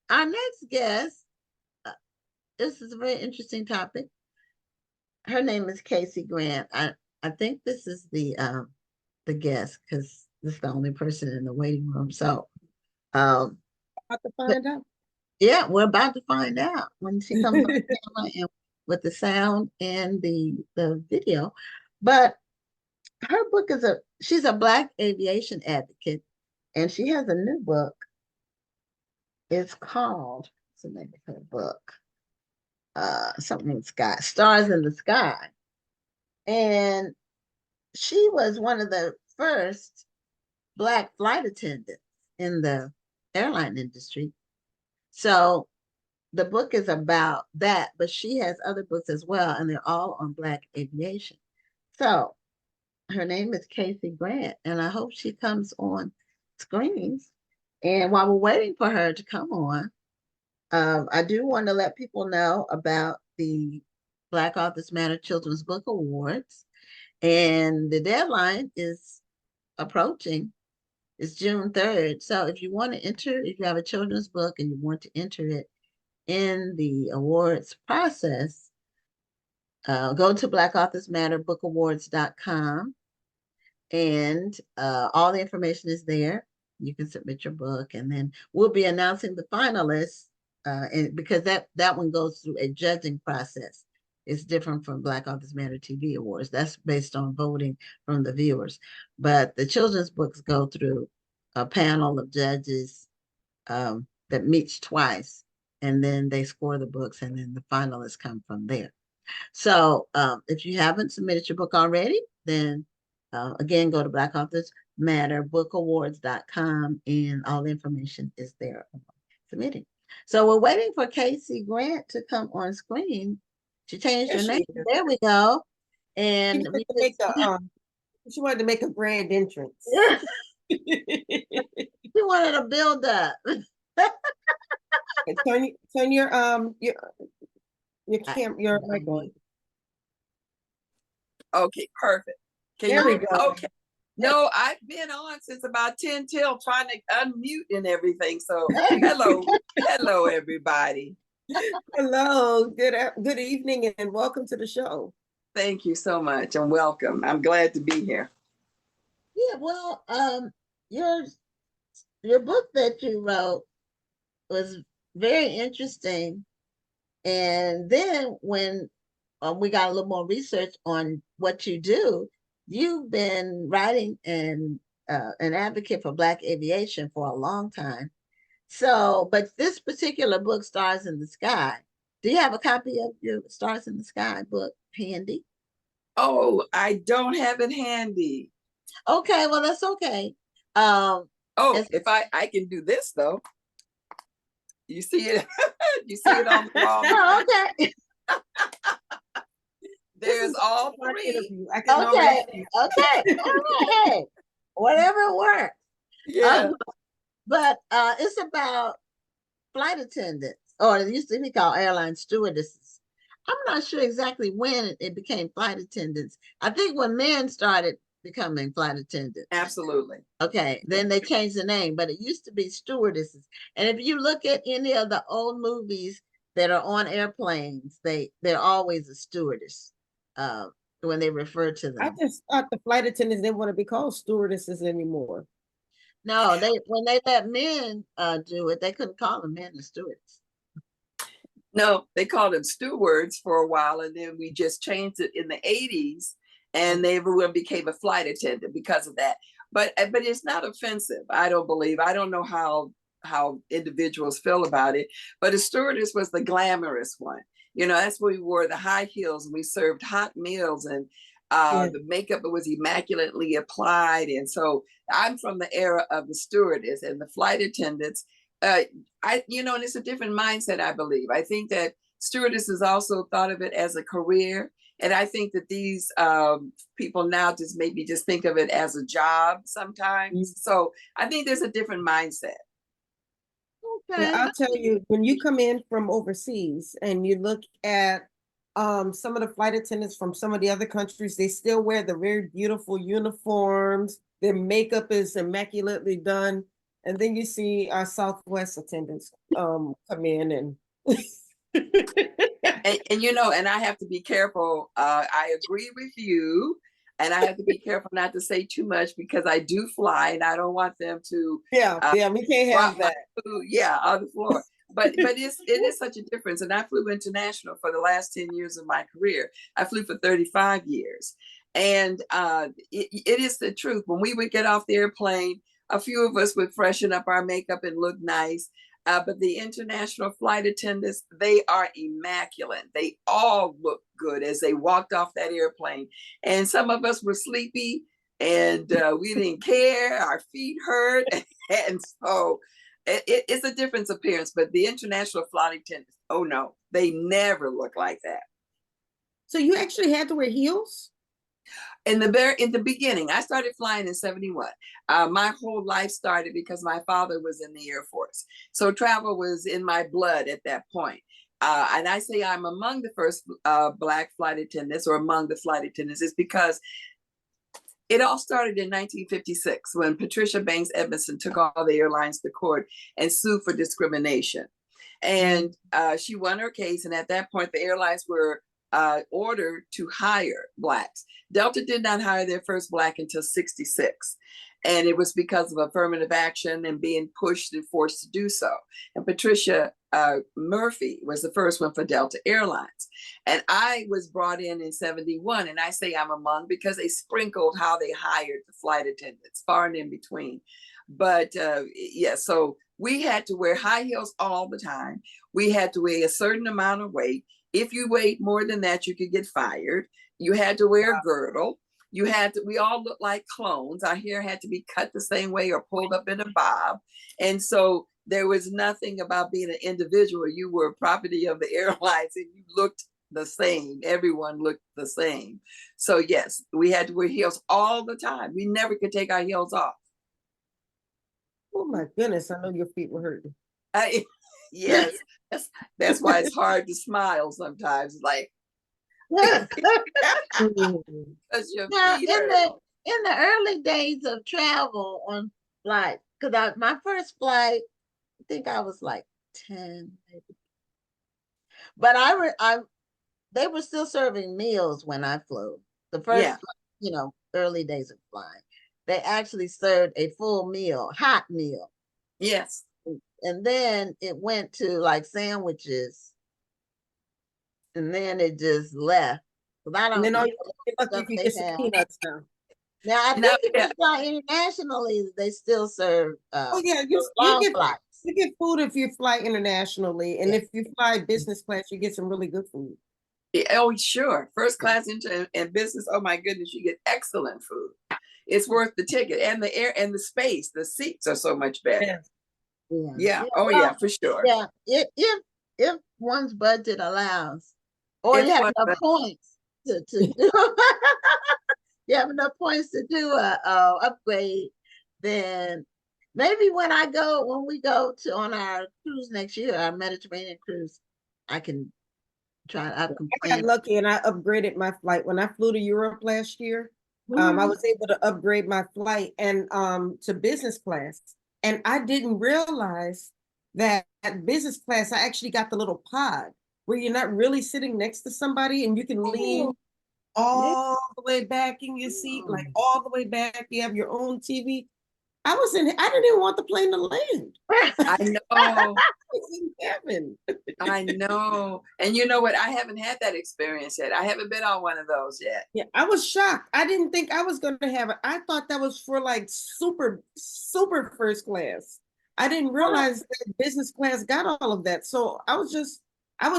our next guest, uh, this is a very interesting topic. Her name is Casey Grant. I think this is the guest because this is the only person in the waiting room. So um About to but find out. yeah, we're about to find out when she comes on camera and with the sound and the video. But her book is she's a Black aviation advocate, and she has a new book. It's called, what's the name of her book? Something in the sky, Stars in the Sky. And she was one of the first Black flight attendants in the airline industry. So the book is about that, but she has other books as well, and they're all on Black aviation. So her name is Casey Grant, and I hope she comes on screens. And while we're waiting for her to come on, I do want to let people know about the Black Authors Matter Children's Book Awards. And the deadline is approaching. It's June 3rd. So if you want to enter, if you have a children's book and you want to enter it in the awards process, go to blackauthors.matterBookAwards.com, and all the information is there. You can submit your book, and then we'll be announcing the finalists, and because that one goes through a judging process. It's different from Black Authors Matter TV Awards. That's based on voting from the viewers. But the children's books go through a panel of judges that meets twice, and then they score the books, and then the finalists come from there. So if you haven't submitted your book already, then again, go to Black Authors Matter Bookawards.com, and all the information is there about submitting. So we're waiting for Casey Grant to come on screen. She changed her name. There we go. And she wanted to make a grand entrance. she wanted to build up. Turn your mic on. Okay, perfect. There we go. Okay. No, I've been on since about 10 till trying to unmute and everything. So hello, everybody. Hello, good evening, and welcome to the show. Thank you so much, and welcome. I'm glad to be here. Yeah, well, your book that you wrote was very interesting, and then when we got a little more research on what you do, you've been writing and an advocate for Black aviation for a long time. So, but this particular book, Stars in the Sky, do you have a copy of your Stars in the Sky book handy? Oh, I don't have it handy. Okay, well, that's okay. If I can do this though. You see it? You see it on the wall? Oh, okay. There's all three. Okay. Hey, whatever works. Yeah. But it's about flight attendants, or it used to be called airline stewardesses. I'm not sure exactly when it became flight attendants. I think when men started becoming flight attendants. Absolutely. Okay, then they changed the name, but it used to be stewardesses. And if you look at any of the old movies that are on airplanes, they're always a stewardess when they refer to them. I just thought the flight attendants didn't want to be called stewardesses anymore. No, when they let men do it, they couldn't call them men the stewards. No, they called them stewards for a while, and then we just changed it in the 80s, and everyone became a flight attendant because of that. But it's not offensive, I don't believe. I don't know how individuals feel about it, but a stewardess was the glamorous one. You know, that's where we wore the high heels and we served hot meals, and the makeup was immaculately applied. And so I'm from the era of the stewardess and the flight attendants. And it's a different mindset, I believe. I think that stewardesses also thought of it as a career. And I think that these people now just think of it as a job sometimes. So I think there's a different mindset. Okay. Well, I'll tell you, when you come in from overseas and you look at some of the flight attendants from some of the other countries, they still wear the very beautiful uniforms. Their makeup is immaculately done. And then you see our Southwest attendants come in and And you know, and I have to be careful. I agree with you, and I have to be careful not to say too much because I do fly, and I don't want them to yeah, we can't have drop my that. food, on the floor. But it is such a difference. And I flew international for the last 10 years of my career. I flew for 35 years. And it is the truth. When we would get off the airplane, a few of us would freshen up our makeup and look nice. But the international flight attendants, they are immaculate. They all look good as they walked off that airplane. And some of us were sleepy and we didn't care. Our feet hurt. And so it's a different appearance, but the international flight attendants, oh no, they never look like that. So you actually had to wear heels? In the beginning, I started flying in 71. My whole life started because my father was in the Air Force. So travel was in my blood at that point. And I say I'm among the first Black flight attendants or among the flight attendants is because it all started in 1956 when Patricia Banks Edmondson took all the airlines to court and sued for discrimination. And she won her case. And at that point, the airlines were ordered to hire Blacks. Delta did not hire their first Black until 66. And it was because of affirmative action and being pushed and forced to do so. And Patricia Murphy was the first one for Delta Airlines. And I was brought in 71. And I say I'm among because they sprinkled how they hired the flight attendants, far and in between. But so we had to wear high heels all the time. We had to weigh a certain amount of weight. If you weighed more than that, you could get fired. You had to wear a girdle. We all looked like clones. Our hair had to be cut the same way or pulled up in a bob. And so there was nothing about being an individual. You were property of the airlines and you looked the same. Everyone looked the same. So yes, we had to wear heels all the time. We never could take our heels off. Oh my goodness, I know your feet were hurting. Yes, that's why it's hard to smile sometimes. Like, Now, because your feet hurt. in the early days of travel on flight, because my first flight, I think I was like 10, maybe. But they were still serving meals when I flew. The first, early days of flying, they actually served a full meal, hot meal. Yes. And then it went to like sandwiches. And then it just left. I don't and then know. all you're lucky if you get some peanuts now. Now I think if you fly internationally, they still serve you flights. You get food if you fly internationally, and if you fly business class, you get some really good food. Oh, sure. First class and business. Oh my goodness, you get excellent food. It's worth the ticket and the air and the space. The seats are so much better. Yeah. Oh yeah, for sure. Yeah. If one's budget allows, or you have enough points to do, you have enough points to do a upgrade, then maybe when we go on our cruise next year, our Mediterranean cruise, I can try. I got lucky and I upgraded my flight when I flew to Europe last year. I was able to upgrade my flight and to business class, and I didn't realize that at business class I actually got the little pod where you're not really sitting next to somebody and you can lean all the way back in your seat, like all the way back. You have your own TV. I didn't even want the plane to land. I know. In heaven. I know. And you know what? I haven't had that experience yet. I haven't been on one of those yet. Yeah, I was shocked. I didn't think I was going to have it. I thought that was for like super, super first class. I didn't realize that business class got all of that. So I was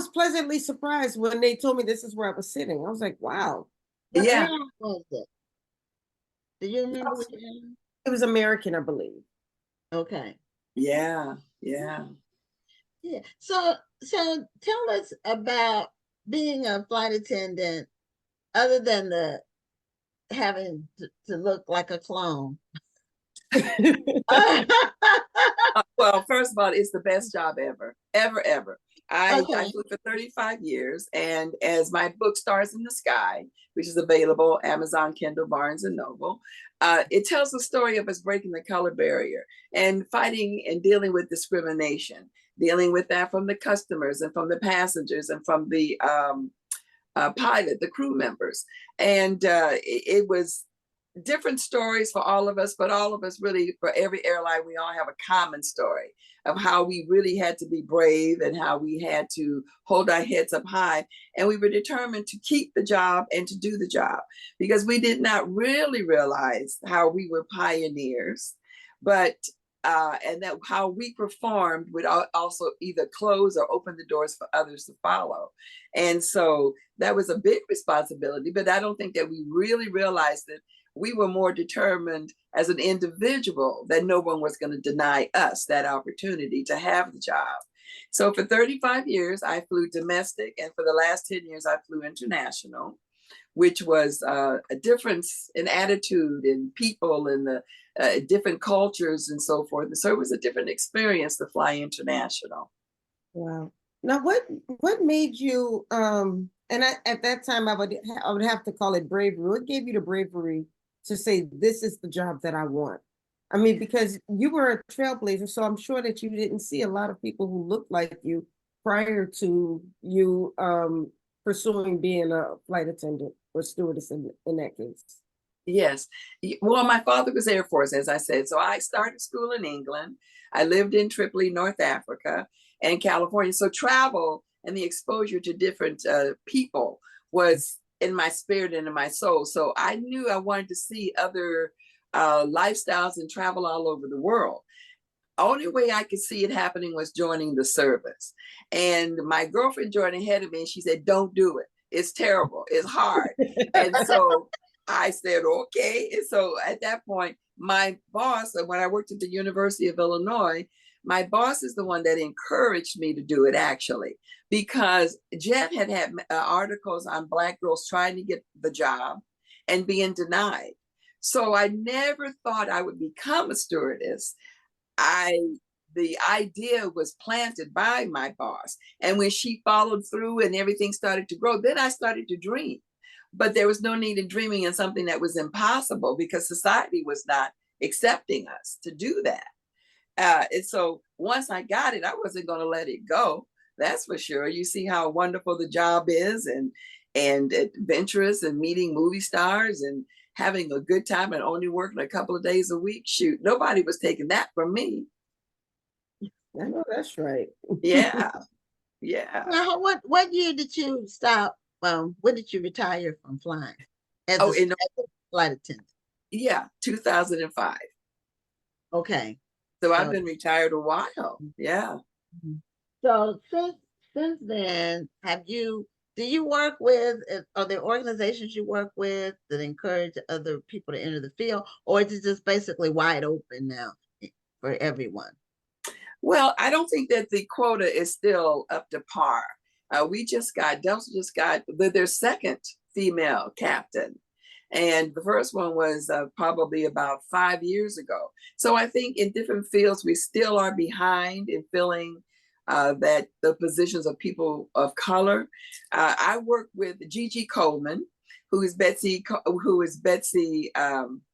pleasantly surprised when they told me this is where I was sitting. I was like, wow. What airline was it? Do you remember? It was American, I believe. Okay. Yeah. So tell us about being a flight attendant, other than having to look like a clone. Well, first of all, it's the best job ever. I flew for 35 years, and as my book Stars in the Sky, which is available Amazon, Kindle, Barnes and Noble, It tells the story of us breaking the color barrier and fighting and dealing with discrimination, dealing with that from the customers and from the passengers and from the pilot, the crew members. And it was different stories for all of us, but all of us really, for every airline, we all have a common story of how we really had to be brave and how we had to hold our heads up high. And we were determined to keep the job and to do the job because we did not really realize how we were pioneers, but and that how we performed would also either close or open the doors for others to follow. And so that was a big responsibility, but I don't think that we really realized that we were more determined as an individual that no one was going to deny us that opportunity to have the job. So for 35 years, I flew domestic, and for the last 10 years, I flew international, which was a difference in attitude and people and the different cultures and so forth. And so it was a different experience to fly international. Wow. Now, what made you and at that time I would have to call it bravery. What gave you the bravery to say this is the job that I want? I mean, because you were a trailblazer, so I'm sure that you didn't see a lot of people who looked like you prior to you pursuing being a flight attendant or stewardess in that case. Yes. Well, my father was Air Force, as I said. So I started school in England. I lived in Tripoli, North Africa, and California. So travel and the exposure to different people was in my spirit and in my soul. So I knew I wanted to see other lifestyles and travel all over the world. Only way I could see it happening was joining the service. And my girlfriend joined ahead of me and she said, don't do it. It's terrible. It's hard. And so I said, okay. And so at that point, my boss, when I worked at the University of Illinois, my boss is the one that encouraged me to do it actually, because Jet had articles on Black girls trying to get the job and being denied. So I never thought I would become a stewardess. The idea was planted by my boss. And when she followed through and everything started to grow, then I started to dream. But there was no need in dreaming in something that was impossible because society was not accepting us to do that. And so once I got it, I wasn't going to let it go. That's for sure. You see how wonderful the job is and adventurous and meeting movie stars and having a good time and only working a couple of days a week. Shoot, nobody was taking that from me. I know that's right. Yeah. Yeah. Now, what year did you stop? When did you retire from flying as Oh, as a flight attendant? yeah, 2005. Okay. So I've So, been retired a while. Yeah. so since then, do you work with, are there organizations you work with that encourage other people to enter the field, or is it just basically wide open now for everyone? Well, I don't think that the quota is still up to par. Delta just got their second female captain. And the first one was probably about 5 years ago. So I think in different fields, we still are behind in filling that the positions of people of color. I work with Gigi Coleman, who is Betsy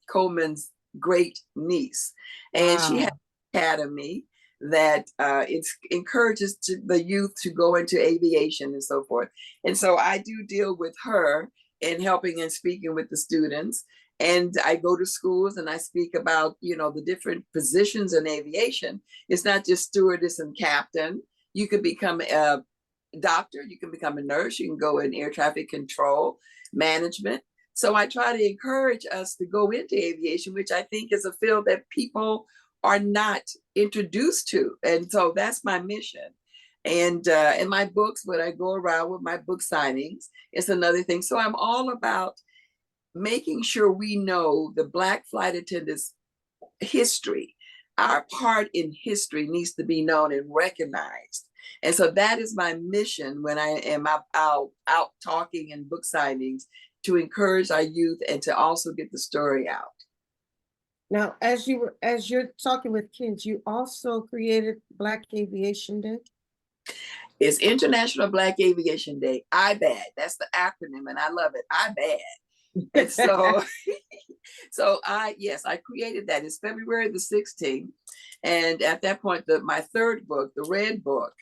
Coleman's great niece, and she has an academy that it encourages the youth to go into aviation and so forth. And so I do deal with her in helping and speaking with the students. And I go to schools and I speak about, the different positions in aviation. It's not just stewardess and captain. You could become a doctor, you can become a nurse, you can go in air traffic control, management. So I try to encourage us to go into aviation, which I think is a field that people are not introduced to. And so that's my mission. And in my books, when I go around with my book signings, it's another thing. So I'm all about making sure we know the Black flight attendants' history. Our part in history needs to be known and recognized. And so that is my mission when I am out talking and book signings, to encourage our youth and to also get the story out. Now, as you're talking with kids, you also created Black Aviation Day. It's International Black Aviation Day. IBAD. That's the acronym, and I love it. IBAD. And so, so I created that. It's February the 16th. And at that point, my third book, the Red Book,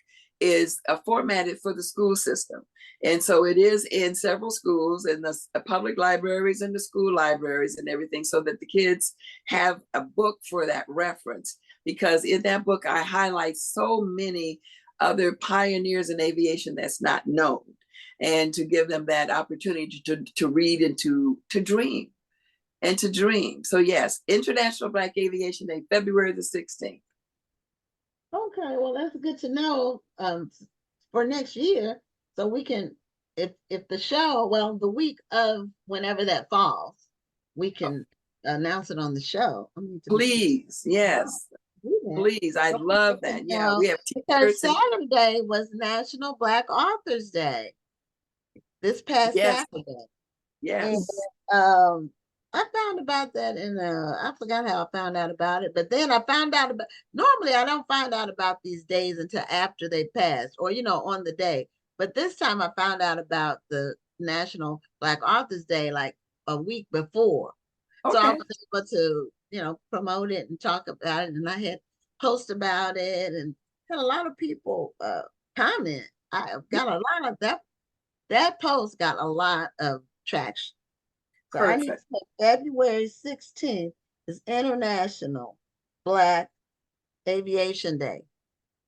is formatted for the school system. And so it is in several schools, in the public libraries and the school libraries and everything, so that the kids have a book for that reference. Because in that book, I highlight so many other pioneers in aviation that's not known, and to give them that opportunity to read and to dream and to dream. So yes, International Black Aviation Day, February the 16th. Okay, well, that's good to know for next year. So we can, if the show, well, the week of whenever that falls, we can announce it on the show. I mean, Please, yes, please. I'd love that. Yeah, we have because t-shirts. Saturday was National Black Authors Day. This past Yes, Saturday. yes. And I found about that in I forgot how I found out about it, but then I found out about, normally I don't find out about these days until after they passed, or on the day. But this time I found out about the National Black Authors Day like a week before. So I Okay, was able to, promote it and talk about it, and I had post about it and had a lot of people comment. I got a lot of that post got a lot of traction. So I need to perfect. say February 16th is International Black Aviation Day.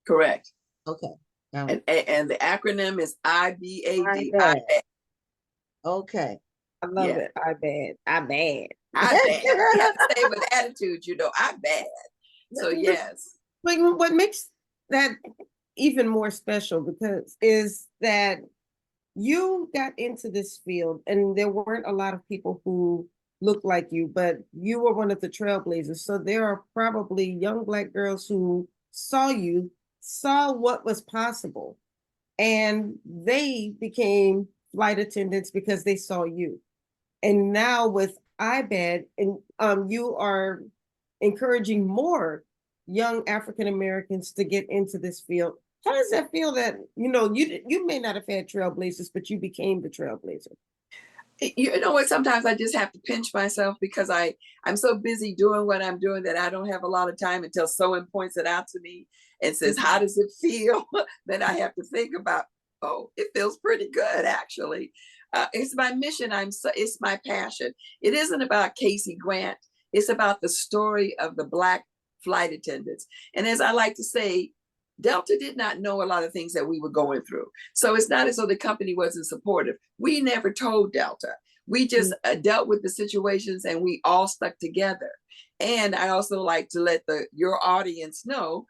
Correct. Okay. And the acronym is IBAD. IBAD. Okay. I love Yeah, it. I bad. I bad. IBAD. You have to say it with attitude, IBAD. So yes. Like what makes that even more special because is that you got into this field and there weren't a lot of people who looked like you, but you were one of the trailblazers. So there are probably young Black girls who saw you, saw what was possible, and they became flight attendants because they saw you. And now with IBAD, and you are encouraging more young African Americans to get into this field. How does that feel that you may not have had trailblazers, but you became the trailblazer? You know what? Sometimes I just have to pinch myself because I'm so busy doing what I'm doing that I don't have a lot of time until someone points it out to me and says, "How does it feel?" Then I have to think about, oh, it feels pretty good actually. It's my mission. It's my passion. It isn't about Casey Grant. It's about the story of the Black flight attendants. And as I like to say, Delta did not know a lot of things that we were going through. So it's not as though the company wasn't supportive. We never told Delta. We just dealt with the situations and we all stuck together. And I also like to let your audience know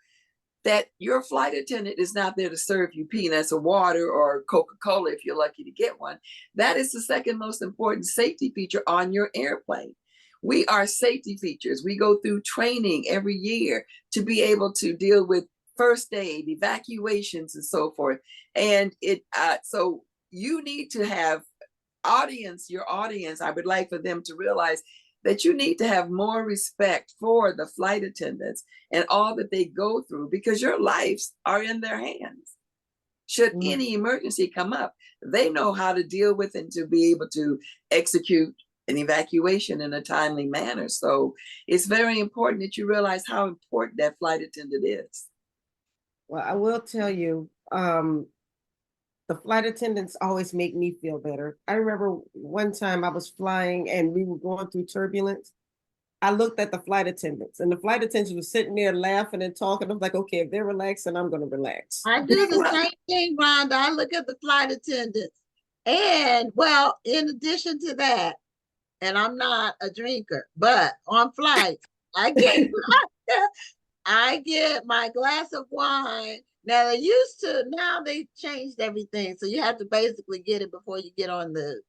that your flight attendant is not there to serve you peanuts or water or Coca-Cola if you're lucky to get one. That is the second most important safety feature on your airplane. We are safety features. We go through training every year to be able to deal with first aid, evacuations, and so forth. And so you need to have your audience, I would like for them to realize that you need to have more respect for the flight attendants and all that they go through because your lives are in their hands. Should any emergency come up, they know how to deal with and to be able to execute an evacuation in a timely manner. So it's very important that you realize how important that flight attendant is. Well, I will tell you, the flight attendants always make me feel better. I remember one time I was flying and we were going through turbulence. I looked at the flight attendants and the flight attendants were sitting there laughing and talking. I'm like, okay, if they're relaxing, I'm going to relax. I do the same thing, Rhonda. I look at the flight attendants. And well, in addition to that, and I'm not a drinker, but on flights, I get I get my glass of wine. Now now they changed everything. So you have to basically get it before you get on the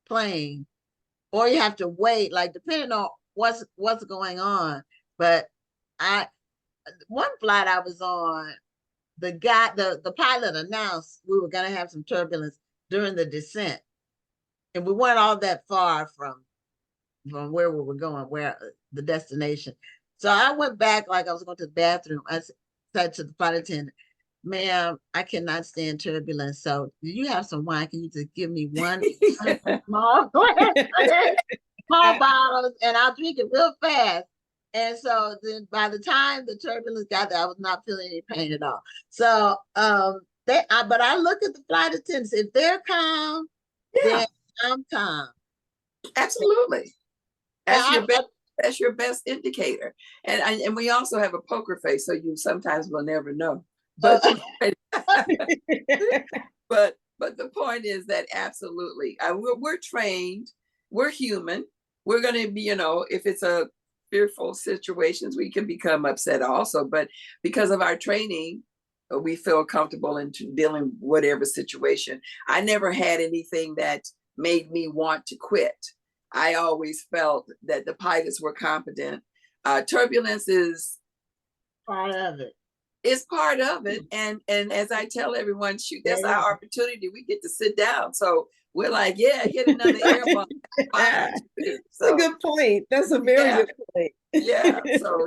plane, or you have to wait, like depending on what's going on. But I one flight I was on, the pilot announced we were gonna have some turbulence during the descent. And we weren't all that far from where we were going, where the destination. So I went back like I was going to the bathroom. I said to the flight attendant, ma'am, I cannot stand turbulence. So do you have some wine? Can you just give me one small glass, small bottles, and I'll drink it real fast. And so then by the time the turbulence got there, I was not feeling any pain at all. So but I look at the flight attendants. If they're calm, then Yeah, I'm calm. absolutely. That's Now your best. That's your best indicator. And we also have a poker face, so you sometimes will never know. But but the point is that absolutely, we're trained. We're human. We're going to be, if it's a fearful situations, we can become upset also. But because of our training, we feel comfortable in dealing whatever situation. I never had anything that made me want to quit. I always felt that the pilots were competent. Turbulence is part of it. It's part of it. And as I tell everyone, shoot, that's our opportunity. We get to sit down. So we're like, yeah, get another air bump. That's a good point. That's a very good point. Yeah. So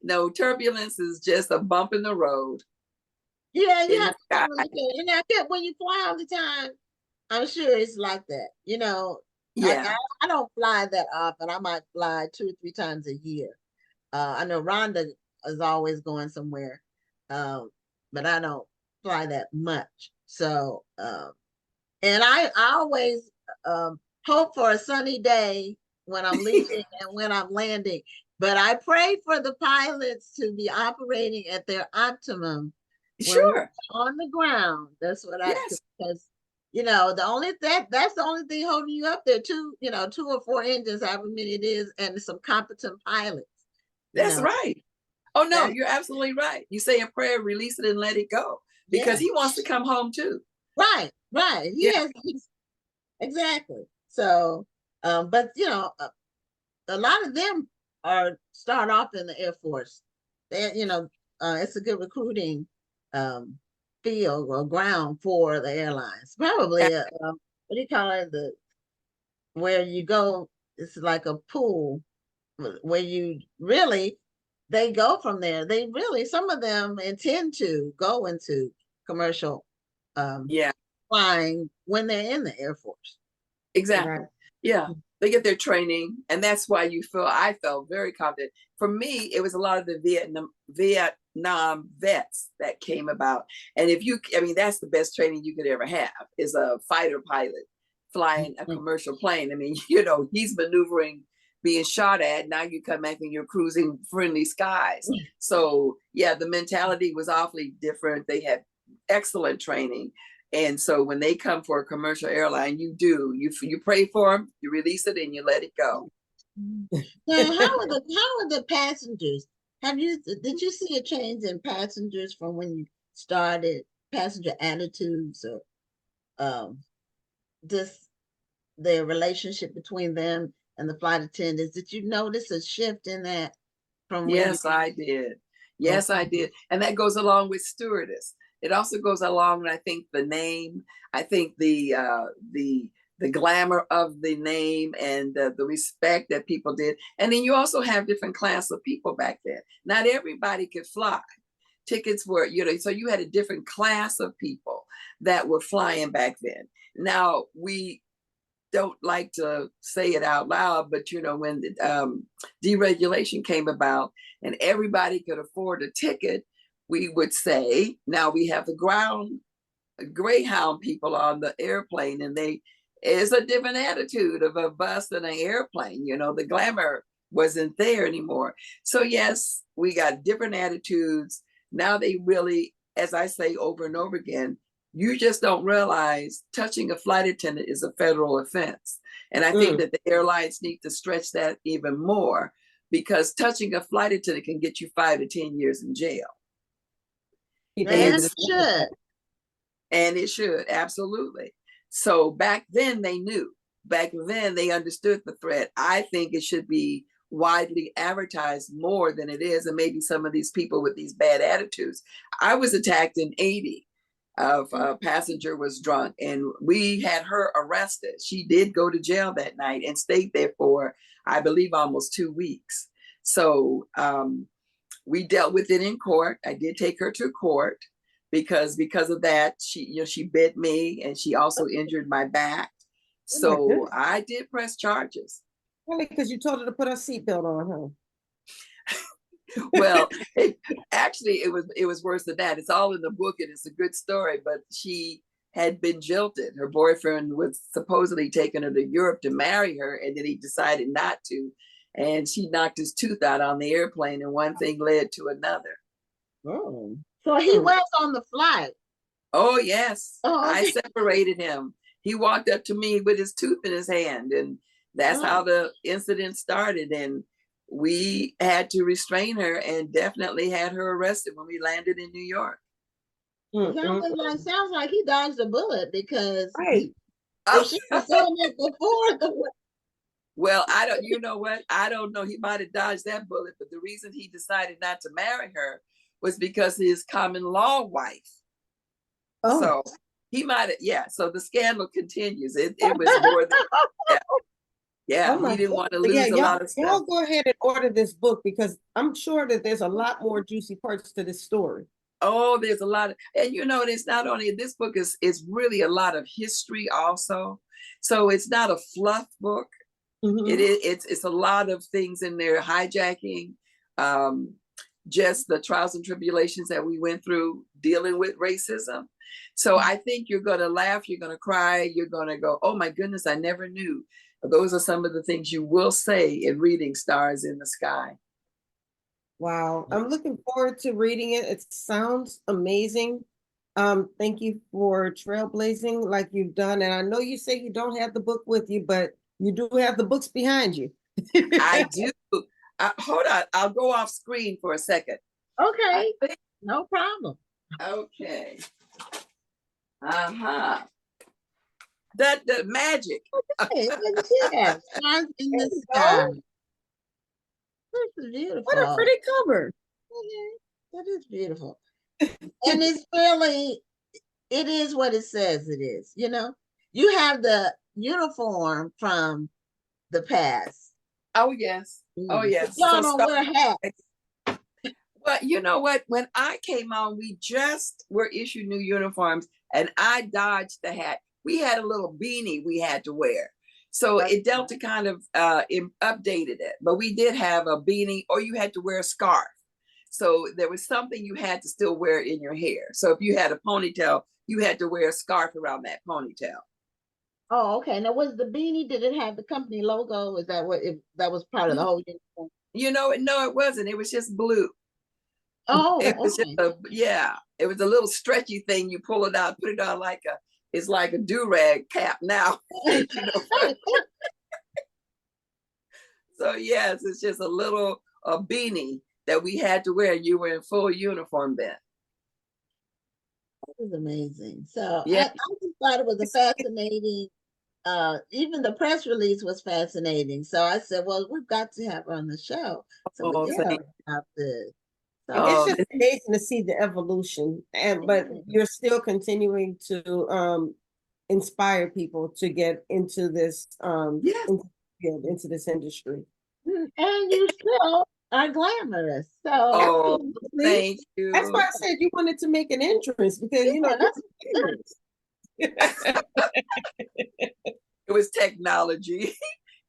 no, turbulence is just a bump in the road. Yeah, you have to communicate. And I get when you fly all the time, I'm sure it's like that. Yeah. I don't fly that often. I might fly 2 or 3 times a year. I know Rhonda is always going somewhere, but I don't fly that much. So, and I always hope for a sunny day when I'm leaving and when I'm landing. But I pray for the pilots to be operating at their optimum when we're on the ground. That's what because that's the only thing holding you up there. 2 or 4 engines, however many it is, and some competent pilots. That's right. Oh no, you're absolutely right. You say a prayer, release it and let it go. Because he wants to come home too. Right. Exactly. So but a lot of them start off in the Air Force. It's a good recruiting field or ground for the airlines. Probably what do you call it? Where you go, it's like a pool where they go from there. They really, some of them intend to go into commercial flying when they're in the Air Force. Exactly. Right. Yeah. They get their training, and that's why I felt very confident. For me, it was a lot of the Vietnam vets that came about. And that's the best training you could ever have, is a fighter pilot flying a commercial plane. I mean, he's maneuvering, being shot at. Now you come back and you're cruising friendly skies. So yeah, the mentality was awfully different. They had excellent training. And so when they come for a commercial airline, you pray for them, you release it, and you let it go. Now, how are the passengers? Did you see a change in passengers from when you started? Passenger attitudes, or just their relationship between them and the flight attendants? Did you notice a shift in that from when Yes, I did. Yes, I did. And that goes along with stewardess. It also goes along, I think, the name. I think the glamour of the name and the respect that people did. And then you also have different class of people back then. Not everybody could fly. Tickets were, so you had a different class of people that were flying back then. Now, we don't like to say it out loud, but when deregulation came about and everybody could afford a ticket, we would say, now we have the Greyhound people on the airplane, and it's a different attitude of a bus than an airplane. The glamour wasn't there anymore. So yes, we got different attitudes. Now they really, as I say over and over again, you just don't realize touching a flight attendant is a federal offense. And I think that the airlines need to stretch that even more, because touching a flight attendant can get you 5 to 10 years in jail. And it should, absolutely. So back then they knew. Back then they understood the threat. I think it should be widely advertised more than it is. And maybe some of these people with these bad attitudes. I was attacked in 80. A passenger was drunk, and we had her arrested. She did go to jail that night and stayed there for, I believe, almost 2 weeks. So we dealt with it in court. I did take her to court. because of that, she bit me, and she also injured my back. Oh my So goodness. I did press charges. Really? Because you told her to put her seatbelt on, Well, actually, it was worse than that. It's all in the book, and it's a good story. But she had been jilted. Her boyfriend was supposedly taking her to Europe to marry her, and then he decided not to. And she knocked his tooth out on the airplane, and one thing led to another. huh? Oh. So he was on the flight. Oh, yes. Oh, I okay. separated him. He walked up to me with his tooth in his hand, and that's how the incident started. And we had to restrain her and definitely had her arrested when we landed in New York. Sounds like he dodged a bullet because Right. if she was doing it before the Well, I don't, you know what? I don't know. He might have dodged that bullet, but the reason he decided not to marry her was because his common law wife. Oh. So he might have, yeah. So the scandal continues. It was more than, yeah. Yeah, Oh my he didn't want to goodness. lose a lot of Y'all stuff. go ahead and order this book because I'm sure that there's a lot more juicy parts to this story. Oh, there's a lot of, and it's not only, this book is really a lot of history also. So it's not a fluff book. It's a lot of things in there, hijacking, just the trials and tribulations that we went through dealing with racism. So I think you're going to laugh, you're going to cry, you're going to go, oh my goodness, I never knew. Those are some of the things you will say in reading Stars in the Sky. Wow. I'm looking forward to reading it. It sounds amazing. Thank you for trailblazing like you've done. And I know you say you don't have the book with you, but you do have the books behind you. I do. Hold on, I'll go off screen for a second. Okay, no problem. Okay. Uh-huh. The magic. Okay, yeah, Stars in the Sky. This is beautiful. What a pretty cover. That is beautiful. And it's really, it is what it says it is, You have the uniform from the past. Oh, yes. Oh, yes. Y'all don't wear hats. But you know what? When I came on, we just were issued new uniforms, and I dodged the hat. We had a little beanie we had to wear. So it Delta kind of updated it. But we did have a beanie, or you had to wear a scarf. So there was something you had to still wear in your hair. So if you had a ponytail, you had to wear a scarf around that ponytail. Oh, okay. Now, was the beanie, did it have the company logo? Is that that was part of the whole uniform? No, it wasn't. It was just blue. Oh, it was okay. it was a little stretchy thing. You pull it out, put it on it's like a do-rag cap now. So yes, it's just a beanie that we had to wear. You were in full uniform then. That was amazing. So yeah, I just thought it was a fascinating, even the press release was fascinating. So I said, well, we've got to have her on the show. So we did about this. It's just amazing to see the evolution, but you're still continuing to inspire people to get into this into this industry. And you still are glamorous. So thank you. That's why I said you wanted to make an entrance because it was technology.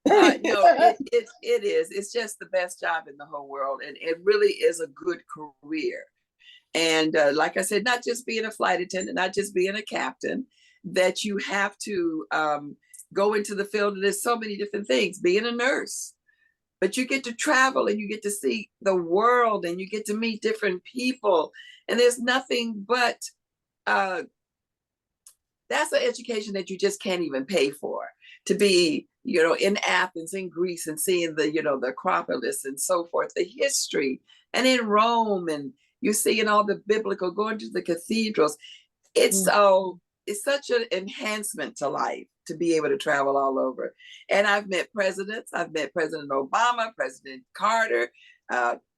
No, it is. It's just the best job in the whole world, and it really is a good career. And like I said, not just being a flight attendant, not just being a captain, that you have to go into the field. And there's so many different things. Being a nurse, but you get to travel and you get to see the world and you get to meet different people. And there's nothing but that's an education that you just can't even pay for. To be, in Athens, in Greece, and seeing the Acropolis and so forth, the history, and in Rome, and you're seeing all the biblical, going to the cathedrals. It's such an enhancement to life to be able to travel all over. And I've met presidents. I've met President Obama, President Carter,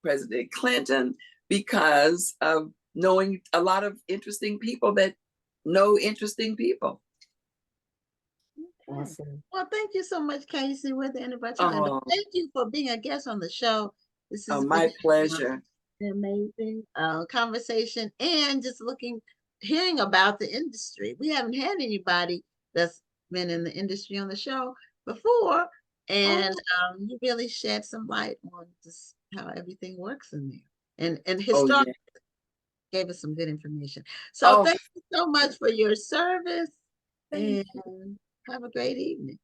President Clinton, because of knowing a lot of interesting people that know interesting people. Awesome. Well, thank you so much, Casey. We're the end of our time. Thank you for being a guest on the show. This is my pleasure. amazing conversation and just hearing about the industry. We haven't had anybody that's been in the industry on the show before, and you really shed some light on just how everything works in there, and Oh historic yeah. gave us some good information. So Oh, thank you so much for your service, thank and have a great evening.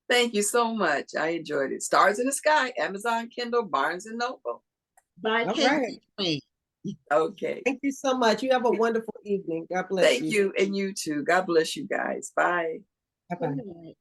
thank you so much. I enjoyed it. Stars in the Sky, Amazon Kindle, Barnes and Noble. Bye, All Kate. right. Okay. Thank you so much. You have a wonderful evening. God bless Thank you. you, and you too. God bless you guys. Bye. Bye-bye. Good night.